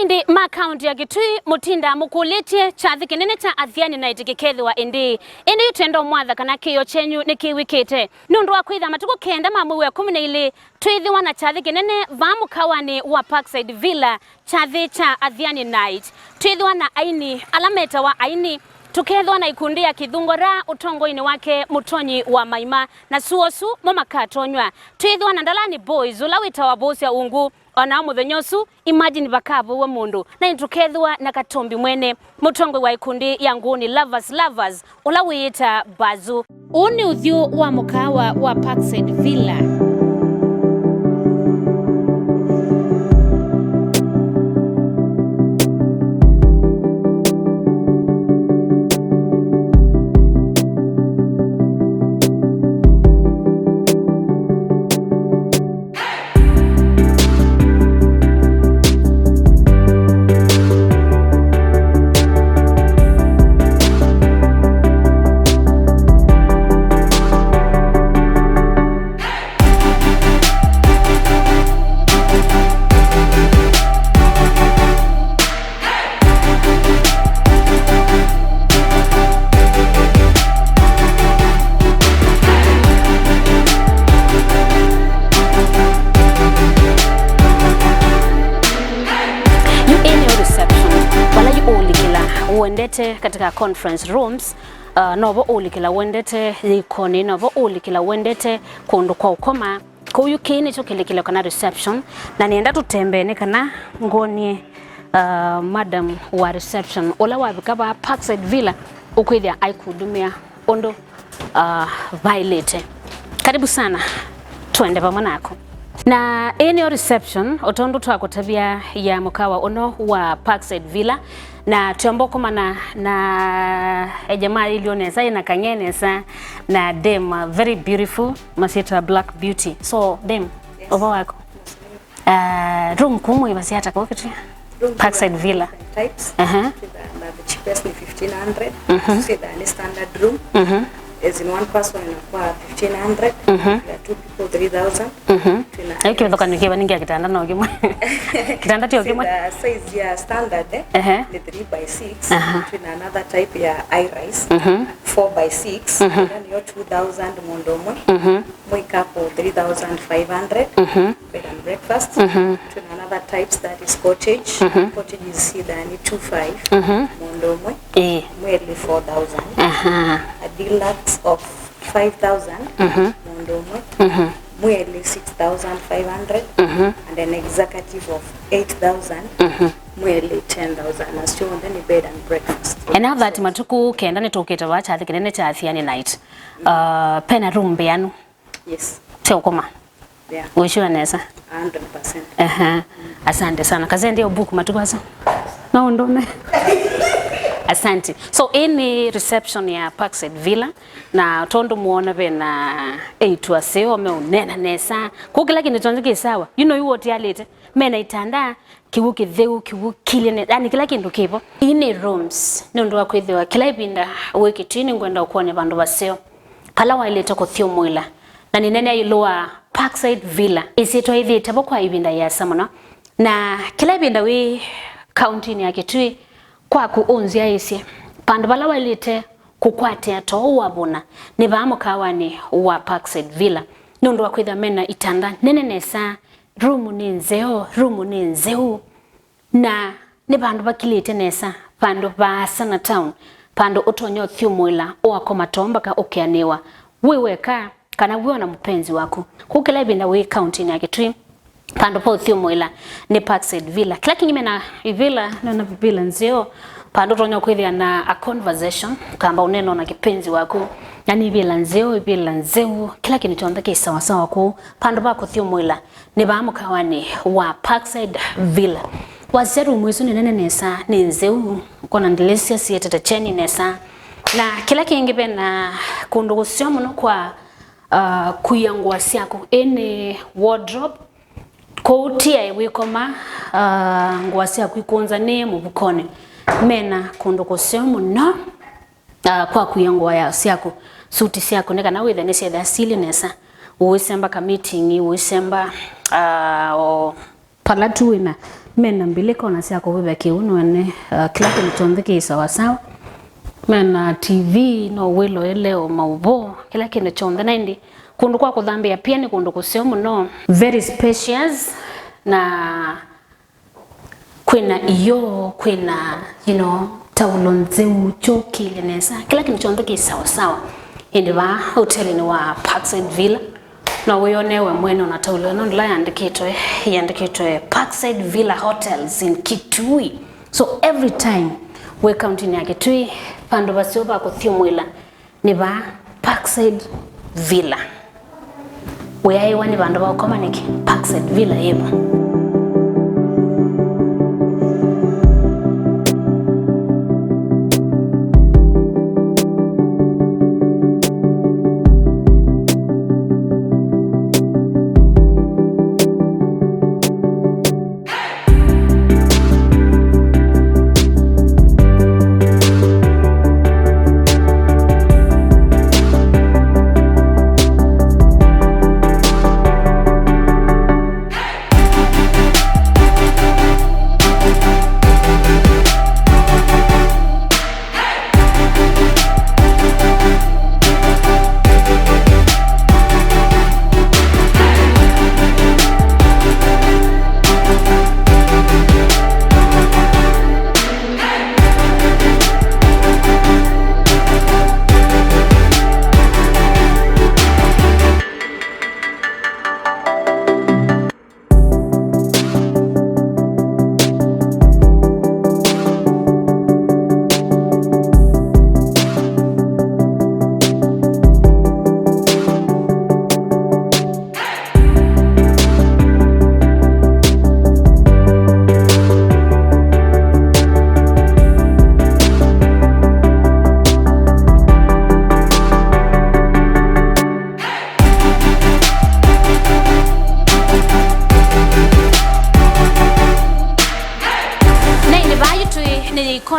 Indi ma county ya Kitui mutinda mukuletie chathi kinene cha Athiani na itikikethwa indi twendo mwatha kana kiyo chenyu nikiwikite nundu wa kwitha matuko kenda mamu wa 12 twithiwa na chathi kinene vamukawani wa Parkside Villa chathi cha Athiani night twithiwa na aini alameta wa aini tukethwa na ikundi ya kithungora utongoini wake mutonyi wa Maima na suosu momakatonywa twithiwa na ndalani boys ulawita wa Vuusya Ungu ona muthenyosu imagine bakabo wa mundu na intukethwa na Katombi mwene mutongwe wa ikundi ya nguni lovers ulawita bazu uni uthio wa mukawa wa Parkside Villa. Uendete katika conference rooms novo ulikila uendete ikoni novo ulikila uendete kundu kwa ukoma kuyu kini chokilikila kana reception na nienda tutembene kana ngoni madam wa reception ola wabikaba Parkside Villa ukwithia aikudumia ondo violate. Karibu sana tuende pamoja nako na any reception otondo twakutabia ya mukawa ono wa Parkside Villa na tuamboko na jamaa ilionesa ina kanyenesa na dem very beautiful masita black beauty so dem over wako room kumwe basi hata kwa kitu Parkside Villa types the cheapest ni 1500 say the standard room as in one person inakuwa 1500 two people 3000 Eki ndoka nikiwa ningia kitanda na ukimwe kitanda tio ukimwe the size ya standard ni 3x6 tuna another type ya I rise 4x6 then your 2000 mondomwe mwika po 3500 bed and breakfast tuna another types that is cottage cottage is either ni 25 mondomwe mweli 4000 a deluxe of 5000 mondomwe mweli 6500 and an executive of 8000 mweli 10000 as shown then bed and breakfast. And now that matuku kenda nitoketa wa chathi kinene cha Athiani night pena room beanu yes teo koma yeah ushua nesa 100%. Asante sana kaze ndio book matuku hasa na ndone asante. So any reception ya Parkside Villa na tondo muona bena 8 waseo meunena nesa kukila kintu tonzike sawa you know what yalete mena itanda kiwuki dheu kiwukile ne yani kila kintu kipo ine rooms ndo wakwithiwa kila ibinda wiki tini ngwenda ukone bandu baseo pala waileta ko thio mwila na ninene iloa Parkside Villa isitwa hivi tabokwa ibinda ya samana na kila ibinda we county ni yake Kitui kwa kuonzia isi pandu bala wailete kukwate ato wabona ni vamukawani wa Parkside Villa nundu wakwitha mena itanda nene nesa room ni nzeu na ni bandu bakilete nesa pandu ba sana town pandu utonyo thiumwila oakoma tomba ka okeanewa wiweka kana wiona mpenzi wako kukila ibinda we county ni yake Kitui pandu po thiumwila ni Parkside Villa kila kinyime na villa na villa nzeo pandu tonyo kwithia na a conversation kamba uneno na kipenzi wako yani villa nzeo kila kintu chondake sawa sawa ko pandu bako thiumwila ni vamukawani wa Parkside Villa wazeru mwezu nene nesa ni nzeu kona ndelesia sietete cheni nesa na kila kingi bena kundugusio muno kwa kuyangwa siako ene wardrobe koutia wikoma ngwasi akwikonza ne mu bukone mena kundugusio muno kwa kuyangwa ya siako suti siako neka na witha nese da silinesa uwisemba ka meeting uwisemba palatuina mena mbiliko na sia ko bebe kiuno ne kila kitu ki sawa sawa mena TV no wilo eleo maubo kila kitu chonde naindi kundu kwa kudhambia pia ni kundu kusio muno very spacious na kwina iyo kwina taulo nzeu choki lenesa kila kitu chonde ki sawa sawa indi ba hotel ni wa Parkside Villa na weyonewe mweno na taulo no la yandikitwe Parkside Villa Hotels in Kitui. So every time we come to Kitui pando basio ba kuthimwila ni ba Parkside Villa we ai wani bando ba komaniki Parkside Villa yebo.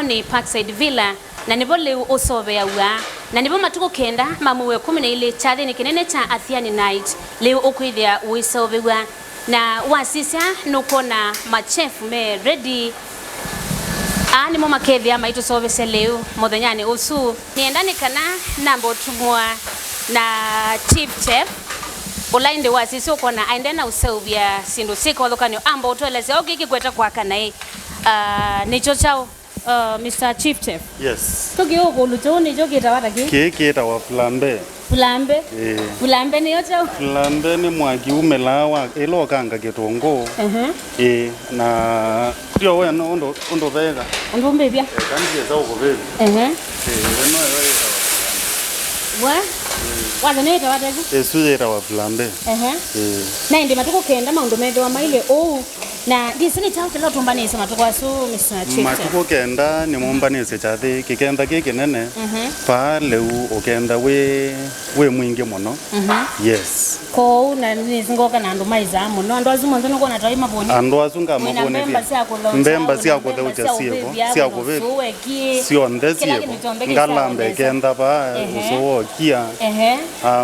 Ni Parkside Villa na nibo leo osobe ya wa na nibo matuko kenda mamuwe 12 chade ni kinene cha Athiani night leo okwithia wisobe wa na wasisa nuko na machef me ready ani mama kethia maito sobe se leo mothanyani usu niendani kana nambo tumwa na chief chef ulainde wasisa uko na aendena usobia sindu siko lokanyo ambo tweleze ogiki kweta kwa kana nicho chao Mr. Chief Chef. Yes. Toki huko luchoni joki tawata ki? Ki tawa flambe. Flambe? Flambe ni yote? Flambe ni mwaki umelawa elo kanga kitongo. Na ndio wewe ndo vega. Ndo mbebia. Kanje za uko vega. No wa? Waza ne tawata ki? Suze tawa flambe. Na ndi matuko kenda maundu mege wa maile na disini chao telo tumbanise matuko asu Mr. Chief. Matuko kenda ni mumbanise chate kikenda kinene pa leu okenda we mwingi muno. Yes. Ko na nizingoka na ndo maiza muno ando azumonzo noko na taima boni. Ando azunga mabone bia. Mbemba sia ko deucha sieko. Sia ko ve. Sio ndesi yebo. Ngalambe kenda pa uso kia.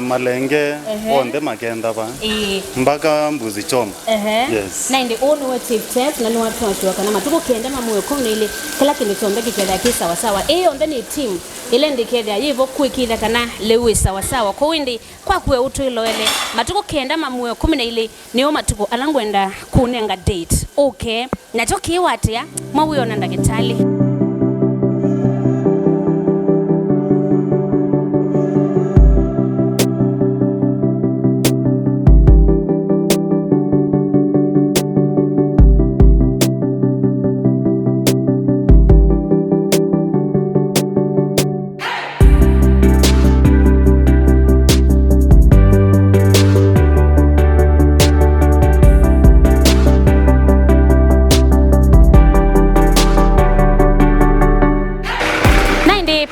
Malenge onde makenda pa. Mbaka mbuzi choma. Yes. Na ndi ono Chief Chef na ni watu watu kana matuko kenda mamuwe kone ile kila kindu chombe kikenda kisawa sawa onde ni team ile ndikethia yivo kwikitha kana lewe sawa sawa ko windi kwa kwe utuilo ele matuko kenda mamuwe 12 niyo matuko alangwenda kunenga date okay na toki watia mwawe na ndagitali.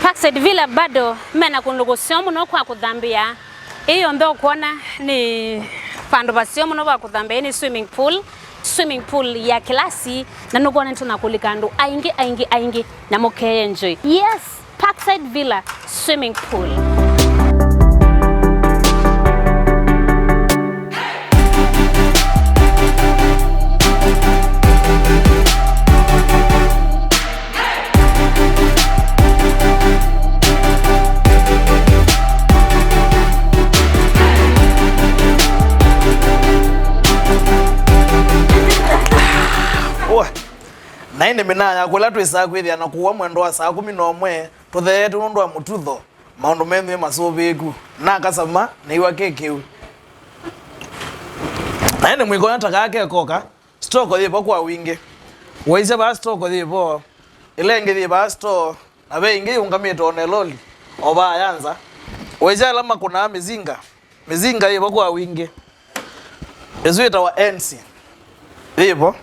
Parkside Villa bado mena kundugo siomu no kwa kudhambia iyo ndo kuona ni pando basiomu no kwa kudhambia ni swimming pool ya klasi na nuko na tunakulikando aingi na moke enjoy. Yes, Parkside Villa swimming pool. na ine minaya kula twisa kwithia na kuwa mwendo wa saa 11 tutheete nundu wa mututho maundu methwe masubiku na kasama na iwa kekeu na ine mwiko nataka ake koka stock thipo kwa wingi waise ba stock thipo ilenge thipo store na bengi ungamito oneloli oba yanza waise alama kuna mizinga thipo kwa wingi ezuita wa NC thipo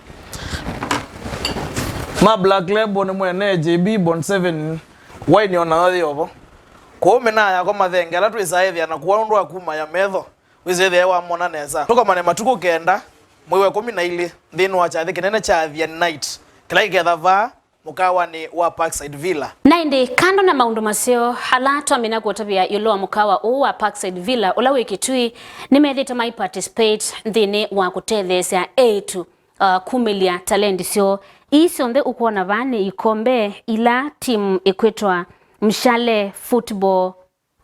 ma black label ni mwene JB Bond 7 wine ona thipo ko mena ya kwa mathenge ala twisaithia na kuwa ndu akuma ya metho wizethia wa mona neza tukomane matuko kenda mwiwe 12 thini wa chathi kinene cha Athiani night kila igetha va mukawa ni wa Parkside Villa na indi kando na maundu masio halatu amina kuotabia yulo wa mukawa wa Parkside Villa ula wikitui nimethite mai participate thini wa kutethesia A2 kumilia talendi sio isi onde ukuona vani ikombe ila timu ikwitwa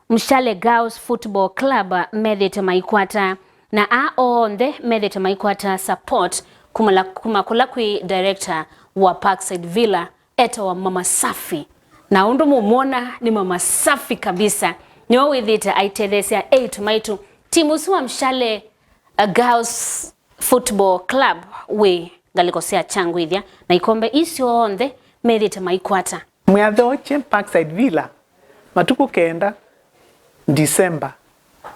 Mshale Girls Football Club methite maikwata na onde methite maikwata support kumakula kwi director wa Parkside Villa eta wa mama safi na undu mumona ni mama safi kabisa nyo withite aitethesia 8 maitu timu suwa Mshale Girls Football Club we galikosea changu ithia na ikombe isio onde methite maikwata Mwiathoche Parkside Villa matuku kenda December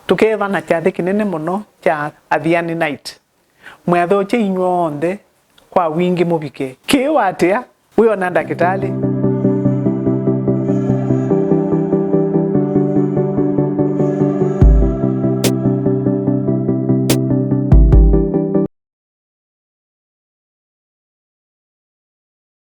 tukeva na chathi kinene muno cha Athiani night mwiathoche inyuothe kwa wingi mubike kiwatia wiona ndakitali